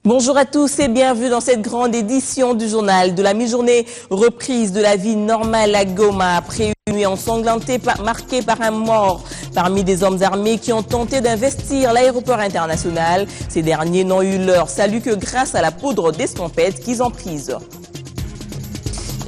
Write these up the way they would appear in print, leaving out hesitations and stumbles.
Bonjour à tous et bienvenue dans cette grande édition du journal de la mi-journée. Reprise de la vie normale à Goma après une nuit ensanglantée marquée par un mort parmi des hommes armés qui ont tenté d'investir l'aéroport international. Ces derniers n'ont eu leur salut que grâce à la poudre d'escampette qu'ils ont prise.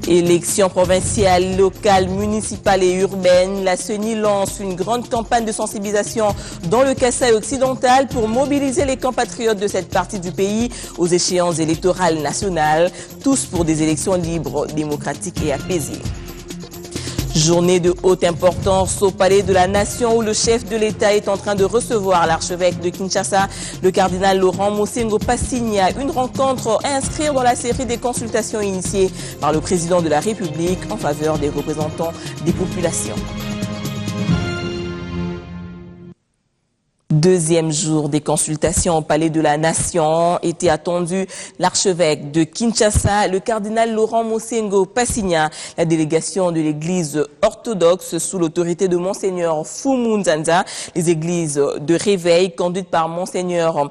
Élections provinciales, locales, municipales et urbaines, la CENI lance une grande campagne de sensibilisation dans le Kasaï occidental pour mobiliser les compatriotes de cette partie du pays aux échéances électorales nationales, tous pour des élections libres, démocratiques et apaisées. Journée de haute importance au Palais de la Nation où le chef de l'État est en train de recevoir l'archevêque de Kinshasa, le cardinal Laurent Mosengo Passigna. Une rencontre à inscrire dans la série des consultations initiées par le président de la République en faveur des représentants des populations. Deuxième jour des consultations au Palais de la Nation était attendu l'archevêque de Kinshasa, le cardinal Laurent Mosengo Passigna, la délégation de l'église orthodoxe sous l'autorité de Monseigneur Fumu Nzanza, les églises de réveil conduites par Monseigneur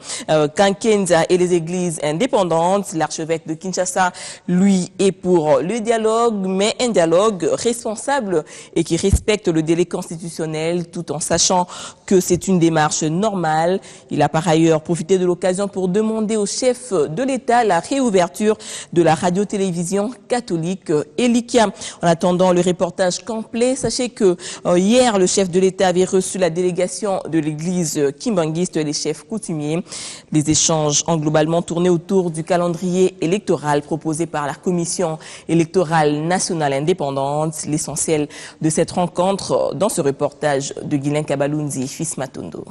Kankenza et les églises indépendantes. L'archevêque de Kinshasa, lui, est pour le dialogue, mais un dialogue responsable et qui respecte le délai constitutionnel tout en sachant que c'est une démarche normale. Il a par ailleurs profité de l'occasion pour demander au chef de l'État la réouverture de la radio-télévision catholique Elikia. En attendant le reportage complet, sachez que hier, le chef de l'État avait reçu la délégation de l'église kimbanguiste et les chefs coutumiers. Les échanges ont globalement tourné autour du calendrier électoral proposé par la Commission électorale nationale indépendante. L'essentiel de cette rencontre dans ce reportage de Guylain Kabalunzi, fils Matondo.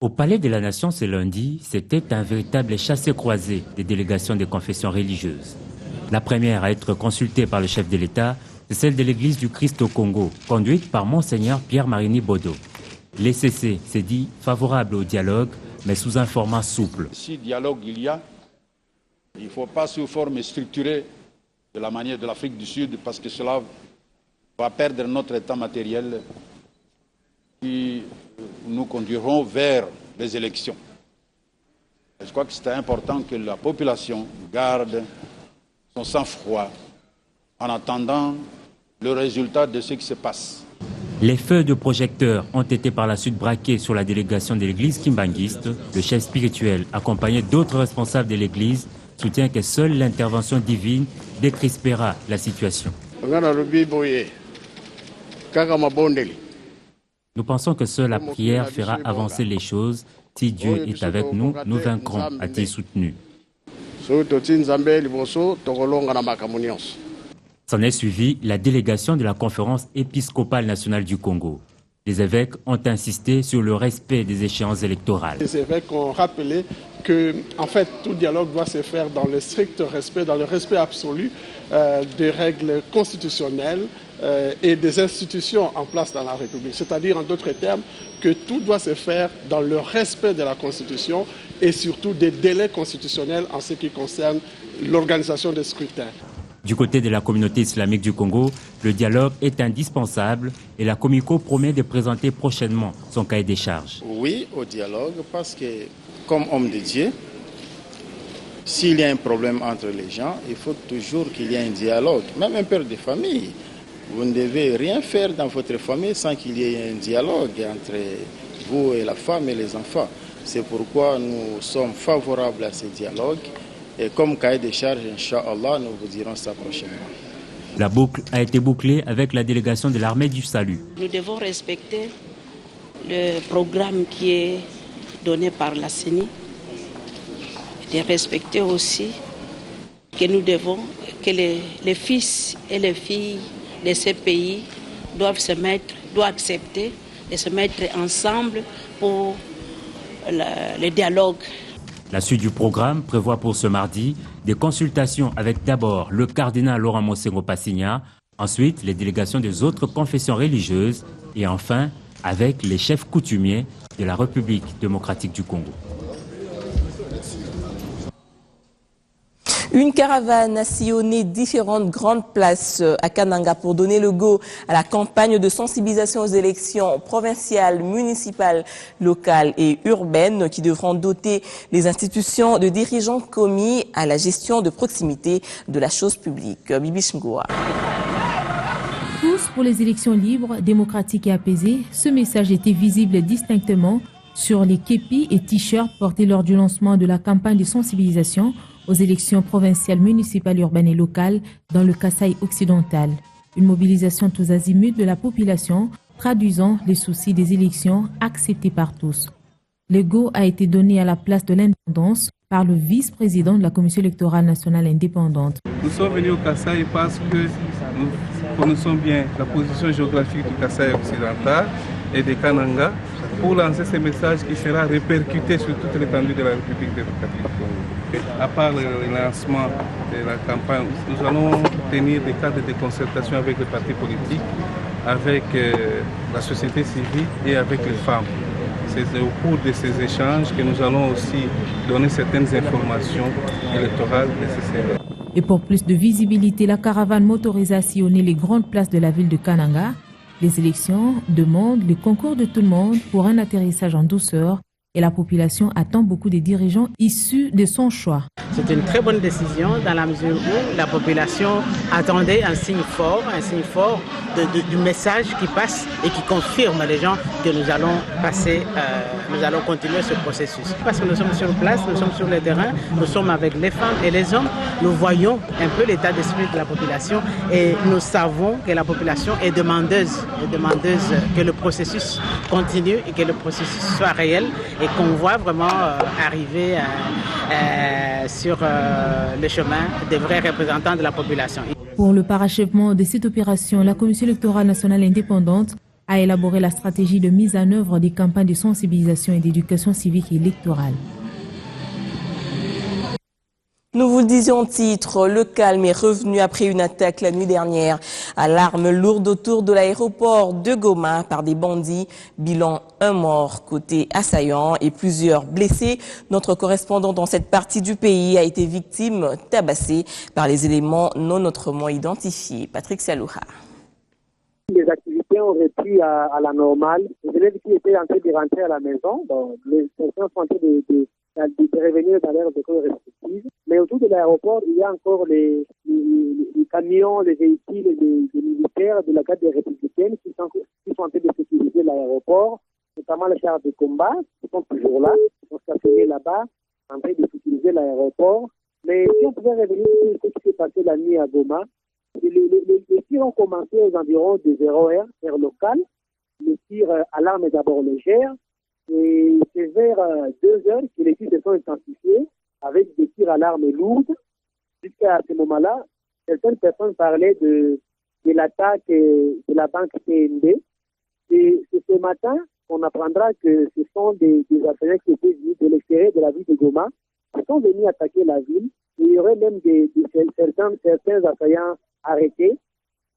Au Palais de la Nation ce lundi, c'était un véritable chassé-croisé des délégations des confessions religieuses. La première à être consultée par le chef de l'État, c'est celle de l'Église du Christ au Congo, conduite par Monseigneur Pierre-Marini Bodo. L'ECC s'est dit favorable au dialogue, mais sous un format souple. Si dialogue il y a, il ne faut pas sous forme structurée de la manière de l'Afrique du Sud, parce que cela va perdre notre état matériel qui nous conduiront vers les élections. Je crois que c'est important que la population garde son sang-froid en attendant le résultat de ce qui se passe. Les feux de projecteurs ont été par la suite braqués sur la délégation de l'église kimbanguiste. Le chef spirituel, accompagné d'autres responsables de l'église, soutient que seule l'intervention divine décrispera la situation. Nous pensons que seule la prière fera avancer les choses. Si Dieu est avec nous, nous vaincrons, a-t-il soutenu. S'en est suivi la délégation de la Conférence épiscopale nationale du Congo. Les évêques ont insisté sur le respect des échéances électorales. Les évêques ont rappelé que, en fait, tout dialogue doit se faire dans le strict respect, dans le respect absolu des règles constitutionnelles et des institutions en place dans la République. C'est-à-dire, en d'autres termes, que tout doit se faire dans le respect de la Constitution et surtout des délais constitutionnels en ce qui concerne l'organisation des scrutins. Du côté de la communauté islamique du Congo, le dialogue est indispensable et la Comico promet de présenter prochainement son cahier des charges. Oui, au dialogue, parce que comme homme de Dieu, s'il y a un problème entre les gens, il faut toujours qu'il y ait un dialogue. Même un père de famille, vous ne devez rien faire dans votre famille sans qu'il y ait un dialogue entre vous et la femme et les enfants. C'est pourquoi nous sommes favorables à ce dialogue. Et comme cahier des charges, Inch'Allah, nous vous dirons ça prochainement. La boucle a été bouclée avec la délégation de l'armée du salut. Nous devons respecter le programme qui est donné par la CENI. Et respecter aussi que nous devons, que les fils et les filles de ces pays doivent accepter de se mettre ensemble pour le dialogue. La suite du programme prévoit pour ce mardi des consultations avec d'abord le cardinal Laurent Mosengo Passigna, ensuite les délégations des autres confessions religieuses et enfin avec les chefs coutumiers de la République démocratique du Congo. Une caravane a sillonné différentes grandes places à Kananga pour donner le go à la campagne de sensibilisation aux élections provinciales, municipales, locales et urbaines qui devront doter les institutions de dirigeants commis à la gestion de proximité de la chose publique. Bibi Ngoa. Tous pour les élections libres, démocratiques et apaisées, ce message était visible distinctement sur les képis et t-shirts portés lors du lancement de la campagne de sensibilisation aux élections provinciales, municipales, urbaines et locales dans le Kasaï occidental. Une mobilisation tous azimuts de la population traduisant les soucis des élections acceptés par tous. Le go a été donné à la place de l'indépendance par le vice-président de la Commission électorale nationale indépendante. Nous sommes venus au Kasaï parce que nous connaissons bien la position géographique du Kasaï occidental et de Kananga pour lancer ce message qui sera répercuté sur toute l'étendue de la République démocratique du Congo. À part le lancement de la campagne, nous allons tenir des cadres de concertation avec les partis politiques, avec la société civile et avec les femmes. C'est au cours de ces échanges que nous allons aussi donner certaines informations électorales nécessaires. Et pour plus de visibilité, la caravane motorisée a sillonné les grandes places de la ville de Kananga. Les élections demandent le concours de tout le monde pour un atterrissage en douceur et la population attend beaucoup des dirigeants issus de son choix. C'est une très bonne décision dans la mesure où la population attendait un signe fort du message qui passe et qui confirme les gens que nous allons passer, nous allons continuer ce processus. Parce que nous sommes sur place, nous sommes sur le terrain, nous sommes avec les femmes et les hommes, nous voyons un peu l'état d'esprit de la population et nous savons que la population est demandeuse que le processus continue et que le processus soit réel et qu'on voit vraiment arriver sur le chemin des vrais représentants de la population. Pour le parachèvement de cette opération, la Commission électorale nationale indépendante a élaboré la stratégie de mise en œuvre des campagnes de sensibilisation et d'éducation civique et électorale. Nous vous le disions en titre, le calme est revenu après une attaque la nuit dernière à l'arme lourde autour de l'aéroport de Goma par des bandits. Bilan, un mort côté assaillant et plusieurs blessés. Notre correspondant dans cette partie du pays a été victime tabassée par les éléments non autrement identifiés. Patrick Salouha. Les activités ont repris à la normale. Les élèves qui étaient en train de rentrer à la maison, les personnes sont en train de revenir dans leurs écoles respectives. Mais autour de l'aéroport, il y a encore les camions, les véhicules des militaires de la garde républicaine qui sont en train de sécuriser l'aéroport, notamment les chars de combat qui sont toujours là, qui sont stationnés là-bas, en train de sécuriser l'aéroport. Mais si on pouvait revenir sur ce qui s'est passé la nuit à Goma, les tirs ont commencé aux environs de 0h, heure locale. Les tirs à l'arme d'abord légère. Et c'est vers 2h que les tirs se sont intensifiés avec des tirs à l'arme lourde. Jusqu'à ce moment-là, certaines personnes parlaient de l'attaque de la banque PNB. Et c'est ce matin qu'on apprendra que ce sont des assaillants qui étaient venus de l'extérieur de la ville de Goma, qui sont venus attaquer la ville. Et il y aurait même certains assaillants arrêtés.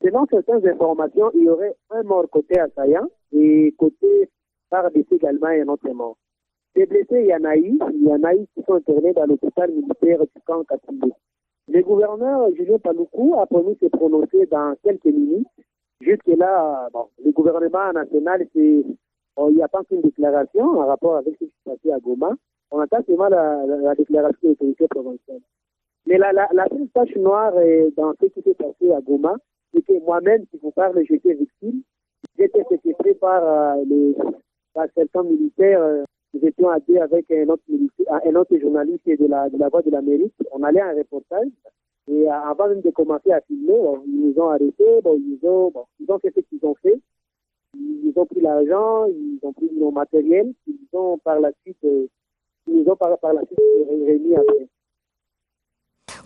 Selon certaines informations, il y aurait un mort côté assaillant et côté FARDC également un autre mort. Des blessés, il y en a eu qui sont internés dans l'hôpital militaire du camp Katimbe. Le gouverneur Julien Paluku a promis de se prononcer dans quelques minutes. Jusque-là, le gouvernement national, il n'y a pas qu'une déclaration en rapport avec ce qui s'est passé à Goma. On attend seulement la déclaration de l'autorité provinciale. Mais la seule tache noire dans ce qui s'est passé à Goma, c'est que moi-même, si vous parlez, j'étais victime. J'étais séquestré par certains militaires. Nous étions à deux avec un autre journaliste de la Voix de l'Amérique. On allait à un reportage. Et avant même de commencer à filmer, ils nous ont arrêtés. Ils ont fait ce qu'ils ont fait. Ils ont pris l'argent, ils ont pris nos matériels. Ils ont par la suite remis après.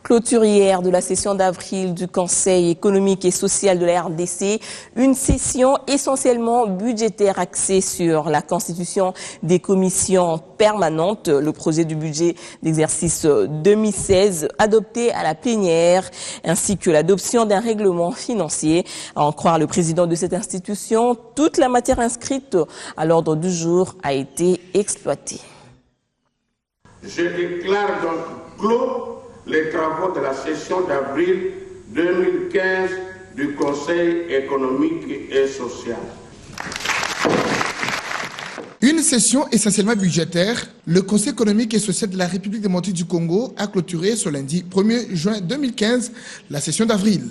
Clôture hier de la session d'avril du Conseil économique et social de la RDC, une session essentiellement budgétaire axée sur la constitution des commissions permanentes, le projet du budget d'exercice 2016 adopté à la plénière, ainsi que l'adoption d'un règlement financier. À en croire le président de cette institution, toute la matière inscrite à l'ordre du jour a été exploitée. Je déclare donc clos les travaux de la session d'avril 2015 du Conseil économique et social. Une session essentiellement budgétaire, le Conseil économique et social de la République démocratique du Congo a clôturé ce lundi 1er juin 2015 la session d'avril.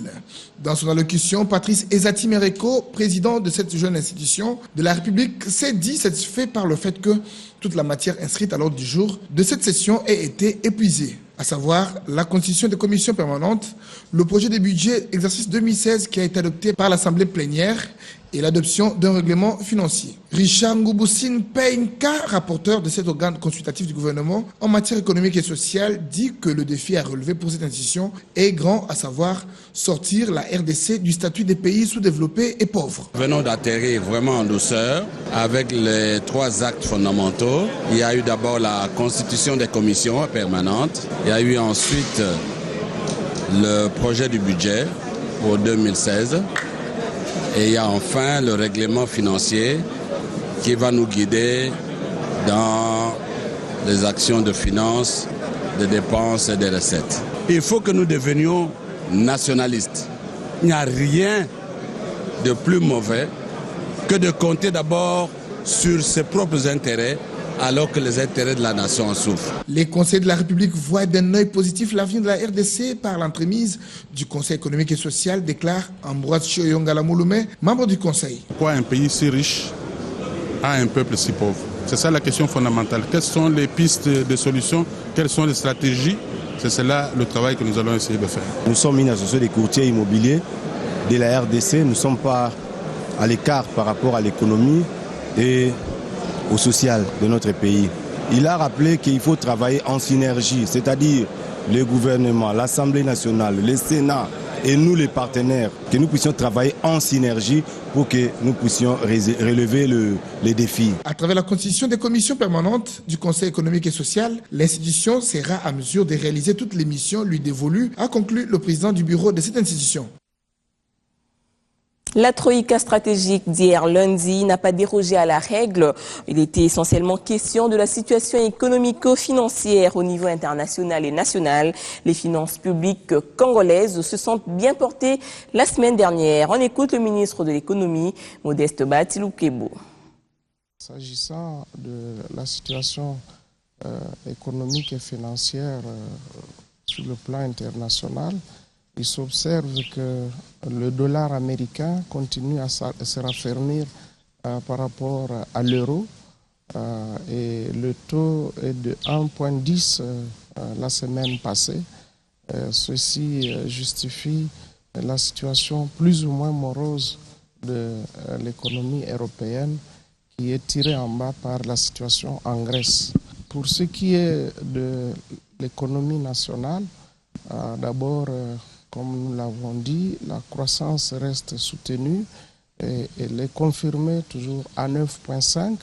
Dans son allocution, Patrice Ezati Mereko, président de cette jeune institution de la République, s'est dit satisfait par le fait que toute la matière inscrite à l'ordre du jour de cette session ait été épuisée, à savoir la constitution des commissions permanentes, le projet de budget exercice 2016 qui a été adopté par l'Assemblée plénière et l'adoption d'un règlement financier. Richard Ngouboussine Peinka, rapporteur de cet organe consultatif du gouvernement en matière économique et sociale, dit que le défi à relever pour cette institution est grand, à savoir sortir la RDC du statut des pays sous-développés et pauvres. Venons d'atterrir vraiment en douceur avec les 3 actes fondamentaux. Il y a eu d'abord la constitution des commissions permanentes. Il y a eu ensuite le projet du budget pour 2016. Et il y a enfin le règlement financier qui va nous guider dans les actions de finances, des dépenses et des recettes. Il faut que nous devenions nationalistes. Il n'y a rien de plus mauvais que de compter d'abord sur ses propres intérêts alors que les intérêts de la nation en souffrent. Les conseillers de la République voient d'un œil positif l'avenir de la RDC par l'entremise du Conseil économique et social, déclare Ambroise Chioyongala Mouloumé, membre du Conseil. Pourquoi un pays si riche a un peuple si pauvre? C'est ça la question fondamentale. Quelles sont les pistes de solutions? Quelles sont les stratégies? C'est cela le travail que nous allons essayer de faire. Nous sommes une association des courtiers immobiliers de la RDC. Nous ne sommes pas à l'écart par rapport à l'économie et au social de notre pays. Il a rappelé qu'il faut travailler en synergie, c'est-à-dire le gouvernement, l'Assemblée nationale, le Sénat et nous les partenaires, que nous puissions travailler en synergie pour que nous puissions relever les défis. À travers la constitution des commissions permanentes du Conseil économique et social, l'institution sera à mesure de réaliser toutes les missions lui dévolues, a conclu le président du bureau de cette institution. La troïka stratégique d'hier lundi n'a pas dérogé à la règle. Il était essentiellement question de la situation économico-financière au niveau international et national. Les finances publiques congolaises se sont bien portées la semaine dernière. On écoute le ministre de l'économie, Modeste Batilou-Kebo. S'agissant de la situation économique et financière sur le plan international, il s'observe que le dollar américain continue à se raffermir par rapport à l'euro et le taux est de 1,10 la semaine passée. Ceci justifie la situation plus ou moins morose de l'économie européenne qui est tirée en bas par la situation en Grèce. Pour ce qui est de l'économie nationale, d'abord, comme nous l'avons dit, la croissance reste soutenue et elle est confirmée toujours à 9,5,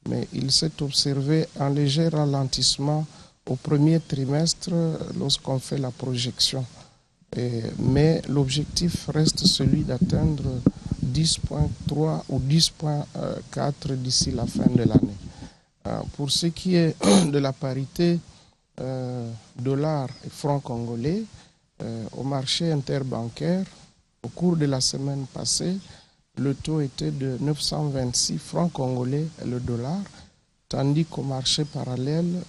mais il s'est observé un léger ralentissement au premier trimestre lorsqu'on fait la projection. Mais l'objectif reste celui d'atteindre 10,3 ou 10,4 d'ici la fin de l'année. Pour ce qui est de la parité dollar et franc congolais, au marché interbancaire, au cours de la semaine passée, le taux était de 926 francs congolais le dollar, tandis qu'au marché parallèle,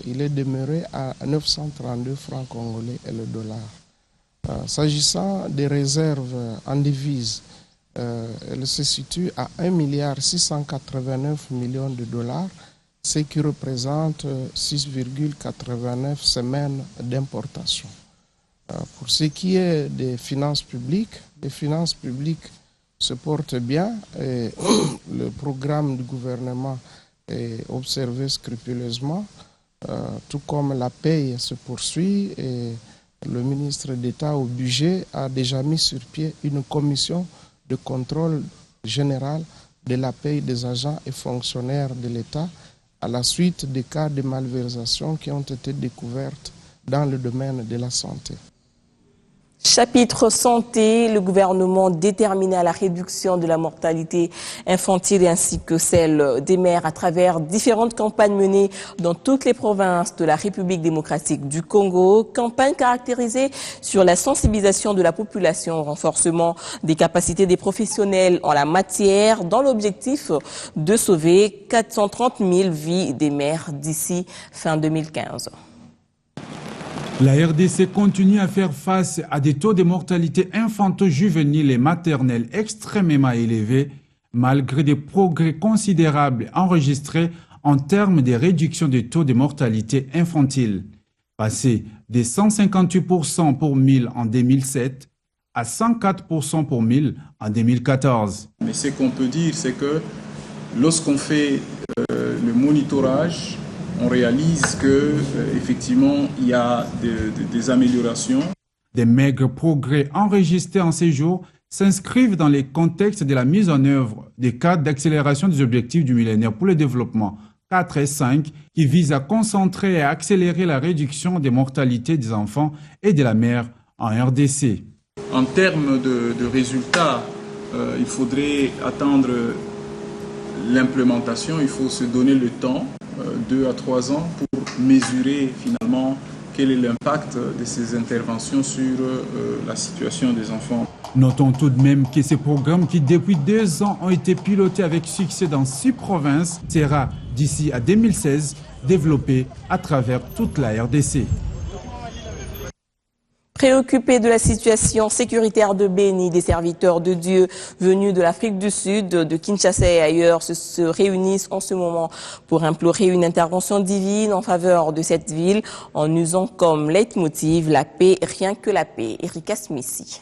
il est demeuré à 932 francs congolais le dollar. S'agissant des réserves en devises, elles se situent à 1,689 milliard de dollars, ce qui représente 6,89 semaines d'importation. Pour ce qui est des finances publiques, les finances publiques se portent bien et le programme du gouvernement est observé scrupuleusement, tout comme la paye se poursuit et le ministre d'État au budget a déjà mis sur pied une commission de contrôle général de la paye des agents et fonctionnaires de l'État à la suite des cas de malversation qui ont été découverts dans le domaine de la santé. Chapitre santé, le gouvernement déterminé à la réduction de la mortalité infantile ainsi que celle des mères à travers différentes campagnes menées dans toutes les provinces de la République démocratique du Congo. Campagne caractérisée sur la sensibilisation de la population, renforcement des capacités des professionnels en la matière dans l'objectif de sauver 430 000 vies des mères d'ici fin 2015. La RDC continue à faire face à des taux de mortalité infanto-juvénile et maternelle extrêmement élevés, malgré des progrès considérables enregistrés en termes de réduction des taux de mortalité infantile, passé de 158% pour 1000 en 2007 à 104% pour 1000 en 2014. Mais ce qu'on peut dire, c'est que lorsqu'on fait le monitorage, on réalise que effectivement il y a des améliorations. Des maigres progrès enregistrés en ces jours s'inscrivent dans les contextes de la mise en œuvre des cadres d'accélération des objectifs du millénaire pour le développement 4 et 5 qui visent à concentrer et à accélérer la réduction des mortalités des enfants et de la mère en RDC. En termes de résultats, il faudrait attendre l'implémentation, il faut se donner le temps. 2 à 3 ans pour mesurer finalement quel est l'impact de ces interventions sur la situation des enfants. Notons tout de même que ces programmes qui depuis 2 ans ont été pilotés avec succès dans 6 provinces sera d'ici à 2016 développé à travers toute la RDC. Préoccupés de la situation sécuritaire de Béni, des serviteurs de Dieu venus de l'Afrique du Sud, de Kinshasa et ailleurs se réunissent en ce moment pour implorer une intervention divine en faveur de cette ville en usant comme leitmotiv la paix, rien que la paix. Erika Smissi.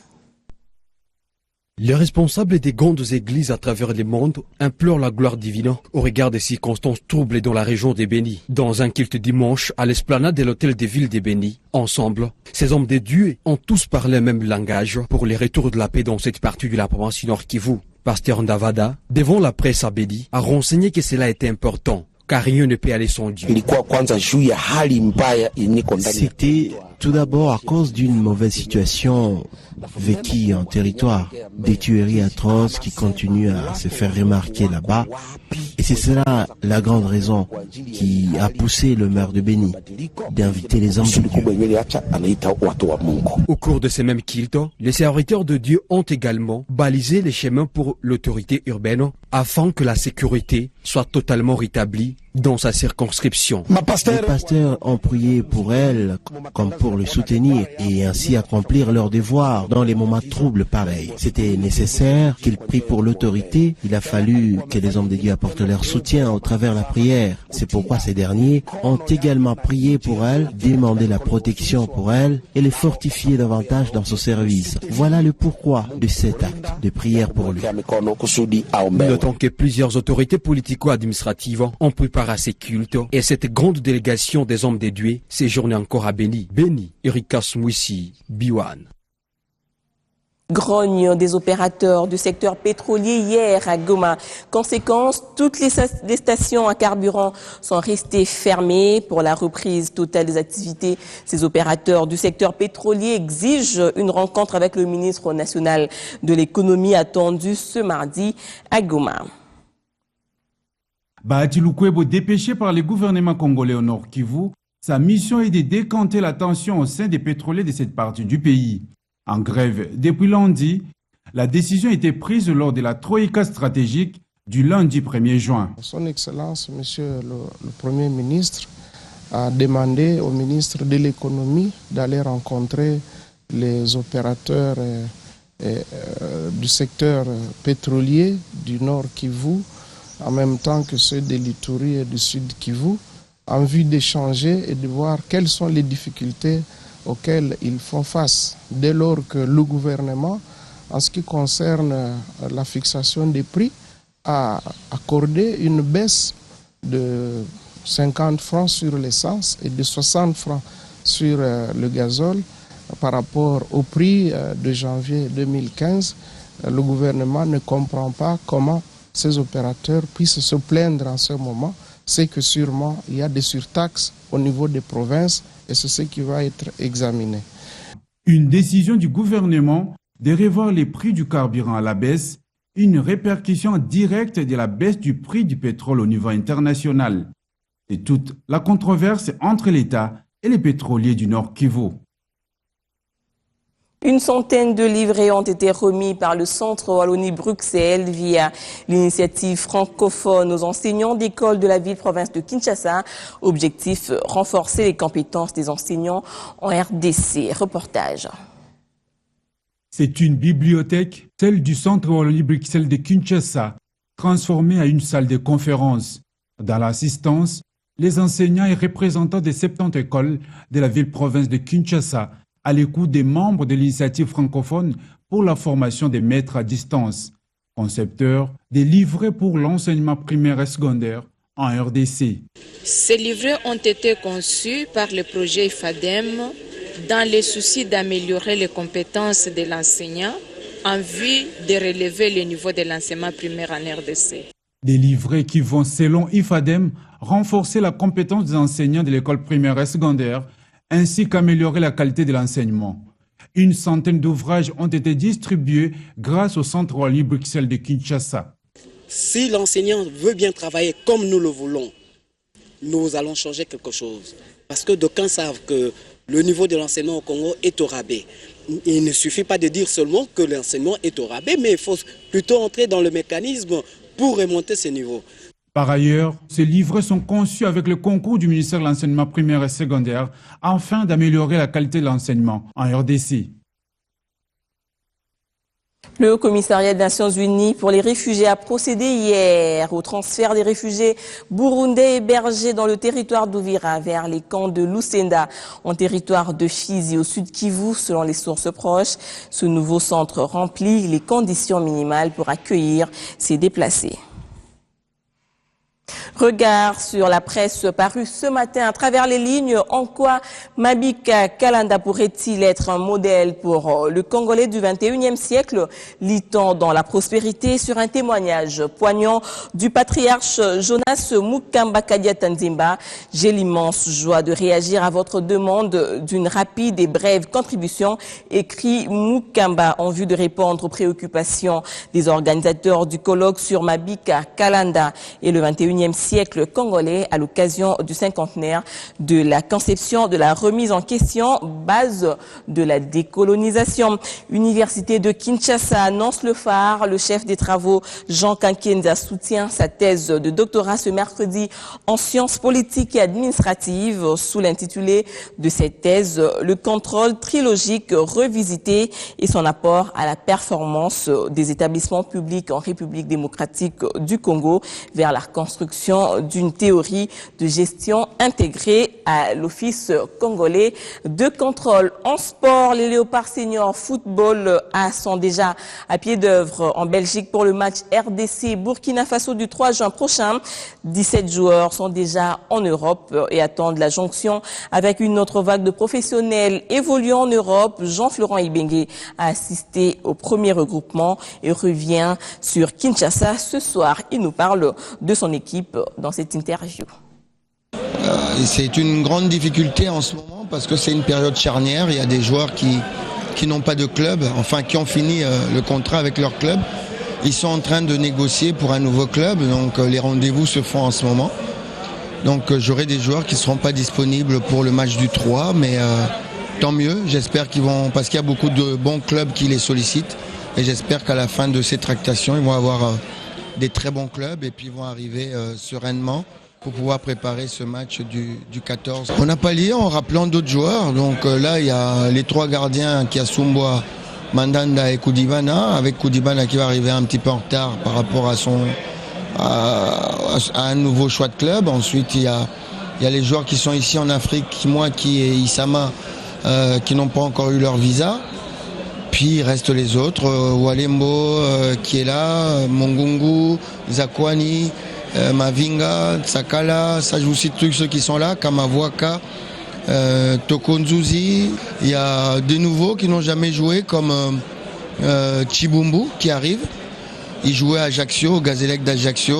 Les responsables des grandes églises à travers le monde implorent la gloire divine au regard des circonstances troublées dans la région des Bénis. Dans un culte dimanche à l'esplanade de l'hôtel de ville des Bénis, ensemble, ces hommes de Dieu ont tous parlé le même langage pour les retours de la paix dans cette partie de la province Nord Kivu. Pasteur Ndavada, devant la presse à Béni, a renseigné que cela était important, car rien ne peut aller sans Dieu. C'était tout d'abord à cause d'une mauvaise situation vécue en territoire, des tueries atroces qui continuent à se faire remarquer là-bas. Et c'est cela la grande raison qui a poussé le maire de Béni d'inviter les hommes de Dieu. Au cours de ces mêmes cultes, les serviteurs de Dieu ont également balisé les chemins pour l'autorité urbaine afin que la sécurité soit totalement rétablie dans sa circonscription. Les pasteurs ont prié pour elle comme pour le soutenir et ainsi accomplir leur devoir dans les moments troubles pareils. C'était nécessaire qu'ils prient pour l'autorité. Il a fallu que les hommes de Dieu apportent leur soutien au travers de la prière. C'est pourquoi ces derniers ont également prié pour elle, demandé la protection pour elle et les fortifier davantage dans son service. Voilà le pourquoi de cet acte de prière pour lui. Notons que plusieurs autorités politico-administratives ont pris part à ces cultes et cette grande délégation des hommes de Dieu séjourne encore à Béni. Béni, Erika Smissi, Biwan. Grogne des opérateurs du secteur pétrolier hier à Goma. Conséquence, toutes les stations à carburant sont restées fermées pour la reprise totale des activités. Ces opérateurs du secteur pétrolier exigent une rencontre avec le ministre national de l'économie attendue ce mardi à Goma. Bahati Lukwebo, dépêché par le gouvernement congolais au Nord Kivu, sa mission est de décanter la tension au sein des pétroliers de cette partie du pays. En grève depuis lundi, la décision a été prise lors de la Troïka stratégique du lundi 1er juin. Son Excellence, Monsieur le Premier ministre, a demandé au ministre de l'économie d'aller rencontrer les opérateurs du secteur pétrolier du Nord Kivu, en même temps que ceux de l'Ituri et du Sud Kivu, en vue d'échanger et de voir quelles sont les difficultés auxquelles ils font face. Dès lors que le gouvernement, en ce qui concerne la fixation des prix, a accordé une baisse de 50 francs sur l'essence et de 60 francs sur le gazole par rapport au prix de janvier 2015, le gouvernement ne comprend pas comment ces opérateurs puissent se plaindre en ce moment. C'est que sûrement il y a des surtaxes au niveau des provinces et c'est ce qui va être examiné. Une décision du gouvernement de revoir les prix du carburant à la baisse, une répercussion directe de la baisse du prix du pétrole au niveau international. C'est toute la controverse entre l'État et les pétroliers du Nord Kivu. Une centaine de livrets ont été remis par le Centre Wallonie-Bruxelles via l'initiative francophone aux enseignants d'école de la ville-province de Kinshasa. Objectif, renforcer les compétences des enseignants en RDC. Reportage. C'est une bibliothèque, celle du Centre Wallonie-Bruxelles de Kinshasa, transformée en une salle de conférence. Dans l'assistance, les enseignants et représentants des 70 écoles de la ville-province de Kinshasa à l'écoute des membres de l'initiative francophone pour la formation des maîtres à distance, concepteurs des livrets pour l'enseignement primaire et secondaire en RDC. Ces livrets ont été conçus par le projet IFADEM dans le souci d'améliorer les compétences de l'enseignant en vue de relever le niveau de l'enseignement primaire en RDC. Des livrets qui vont, selon IFADEM, renforcer la compétence des enseignants de l'école primaire et secondaire ainsi qu'améliorer la qualité de l'enseignement. Une centaine d'ouvrages ont été distribués grâce au Centre Wallonie-Bruxelles de Kinshasa. Si l'enseignant veut bien travailler comme nous le voulons, nous allons changer quelque chose. Parce que d'aucuns savent que le niveau de l'enseignement au Congo est au rabais. Il ne suffit pas de dire seulement que l'enseignement est au rabais, mais il faut plutôt entrer dans le mécanisme pour remonter ce niveau. Par ailleurs, ces livrets sont conçus avec le concours du ministère de l'enseignement primaire et secondaire afin d'améliorer la qualité de l'enseignement en RDC. Le Haut-Commissariat des Nations Unies pour les réfugiés a procédé hier au transfert des réfugiés burundais hébergés dans le territoire d'Ouvira vers les camps de Lusenda, en territoire de Fizi au sud Kivu, selon les sources proches. Ce nouveau centre remplit les conditions minimales pour accueillir ces déplacés. Regard sur la presse parue ce matin à travers les lignes. En quoi Mabika Kalanda pourrait-il être un modèle pour le Congolais du 21e siècle? Lit-on dans la prospérité sur un témoignage poignant du patriarche Jonas Mukamba Kadia Tanzimba. J'ai l'immense joie de réagir à votre demande d'une rapide et brève contribution, écrit Mukamba en vue de répondre aux préoccupations des organisateurs du colloque sur Mabika Kalanda et le 21e siècle congolais à l'occasion du cinquantenaire de la conception de la remise en question, base de la décolonisation. Université de Kinshasa annonce le phare. Le chef des travaux Jean Kankenza soutient sa thèse de doctorat ce mercredi en sciences politiques et administratives sous l'intitulé de cette thèse, le contrôle trilogique revisité et son apport à la performance des établissements publics en République démocratique du Congo vers la construction d'une théorie de gestion intégrée à l'Office congolais de contrôle. En sport, les Léopards seniors football sont déjà à pied d'œuvre en Belgique pour le match RDC Burkina Faso du 3 juin prochain. 17 joueurs sont déjà en Europe et attendent la jonction avec une autre vague de professionnels évoluant en Europe. Jean-Florent Ibengue a assisté au premier regroupement et revient sur Kinshasa ce soir. Il nous parle de son équipe dans cette interview. C'est une grande difficulté en ce moment parce que c'est une période charnière. Il y a des joueurs qui n'ont pas de club, enfin qui ont fini le contrat avec leur club. Ils sont en train de négocier pour un nouveau club, donc les rendez-vous se font en ce moment. Donc j'aurai des joueurs qui ne seront pas disponibles pour le match du 3, mais tant mieux. J'espère qu'ils vont, parce qu'il y a beaucoup de bons clubs qui les sollicitent, et j'espère qu'à la fin de ces tractations, ils vont avoir des très bons clubs et puis vont arriver sereinement pour pouvoir préparer ce match du 14. On n'a pas lié en rappelant d'autres joueurs. Donc là, il y a les trois gardiens qui Kiasumboa, Mandanda et Koudibana, avec Koudibana qui va arriver un petit peu en retard par rapport à un nouveau choix de club. Ensuite, il y a les joueurs qui sont ici en Afrique, Mwaki et Isama, qui n'ont pas encore eu leur visa. Puis il reste les autres, Walembo qui est là, Mongungu, Zakwani, Mavinga, Tsakala, ça je vous cite tous ceux qui sont là, Kamavwaka, Tokonzuzi. Il y a des nouveaux qui n'ont jamais joué comme Chibumbu qui arrive. Il jouait à Ajaccio, au Gazélec d'Ajaccio.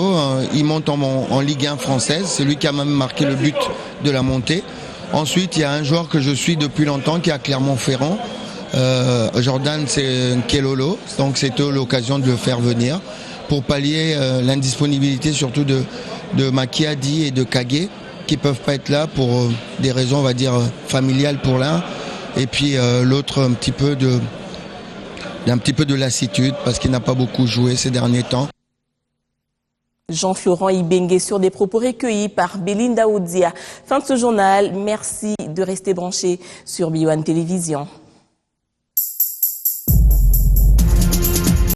Il monte en Ligue 1 française, c'est lui qui a même marqué le but de la montée. Ensuite il y a un joueur que je suis depuis longtemps qui est à Clermont-Ferrand, Jordan, c'est Kelolo, donc c'était l'occasion de le faire venir pour pallier l'indisponibilité surtout de Makiadi et de Kage qui ne peuvent pas être là pour des raisons, on va dire, familiales pour l'un, et puis l'autre un petit peu de lassitude parce qu'il n'a pas beaucoup joué ces derniers temps. Jean-Florent Ibengue sur des propos recueillis par Belinda Oudia. Fin de ce journal, merci de rester branché sur BioOne Télévision.